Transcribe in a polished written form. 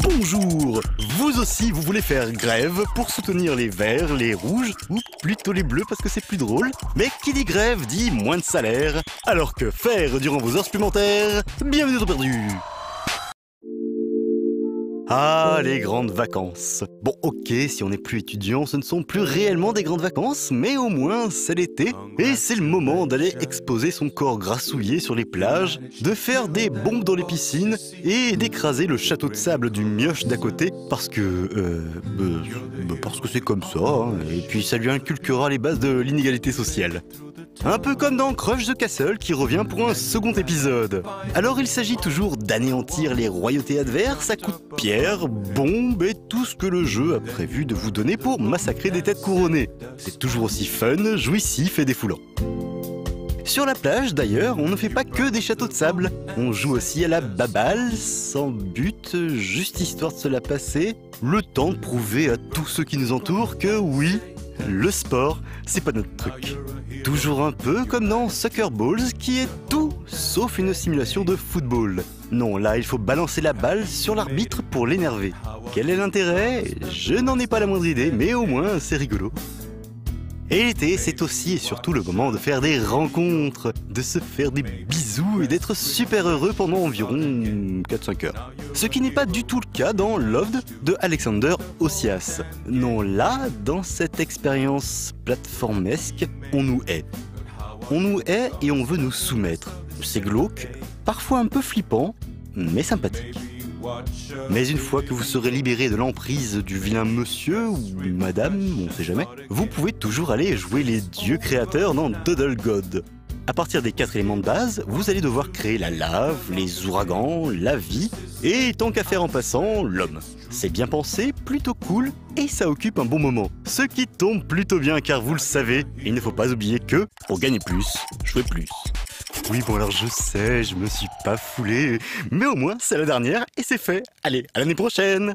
Bonjour! Vous aussi, vous voulez faire grève pour soutenir les verts, les rouges, ou plutôt les bleus parce que c'est plus drôle. Mais qui dit grève dit moins de salaire. Alors que faire durant vos heures supplémentaires? Bienvenue dans Perdu! Ah, les grandes vacances. Bon, ok, si on n'est plus étudiant, ce ne sont plus réellement des grandes vacances, mais au moins c'est l'été, et c'est le moment d'aller exposer son corps grassouillé sur les plages, de faire des bombes dans les piscines, et d'écraser le château de sable du mioche d'à côté, parce que c'est comme ça, hein, et puis ça lui inculquera les bases de l'inégalité sociale. Un peu comme dans Crush the Castle qui revient pour un second épisode. Alors il s'agit toujours d'anéantir les royautés adverses à coups de pierre, bombes et tout ce que le jeu a prévu de vous donner pour massacrer des têtes couronnées. C'est toujours aussi fun, jouissif et défoulant. Sur la plage, d'ailleurs, on ne fait pas que des châteaux de sable. On joue aussi à la baballe, sans but, juste histoire de se la passer. Le temps de prouver à tous ceux qui nous entourent que oui, le sport, c'est pas notre truc. Toujours un peu comme dans Soccer Balls, qui est tout sauf une simulation de football. Non, là, il faut balancer la balle sur l'arbitre pour l'énerver. Quel est l'intérêt? Je n'en ai pas la moindre idée, mais au moins, c'est rigolo. Et l'été, c'est aussi et surtout le moment de faire des rencontres, de se faire des bisous et d'être super heureux pendant environ 4-5 heures. Ce qui n'est pas du tout le cas dans Loved de Alexander Osias. Non, là, dans cette expérience plateformesque, on nous hait. On nous hait et on veut nous soumettre. C'est glauque, parfois un peu flippant, mais sympathique. Mais une fois que vous serez libéré de l'emprise du vilain monsieur ou madame, on sait jamais, vous pouvez toujours aller jouer les dieux créateurs dans Doodle God. À partir des 4 éléments de base, vous allez devoir créer la lave, les ouragans, la vie, et tant qu'à faire en passant, l'homme. C'est bien pensé, plutôt cool, et ça occupe un bon moment. Ce qui tombe plutôt bien car vous le savez, il ne faut pas oublier que, pour gagner plus, jouer plus. Oui, bon alors je sais, je me suis pas foulé, mais au moins c'est la dernière et c'est fait. Allez, à l'année prochaine!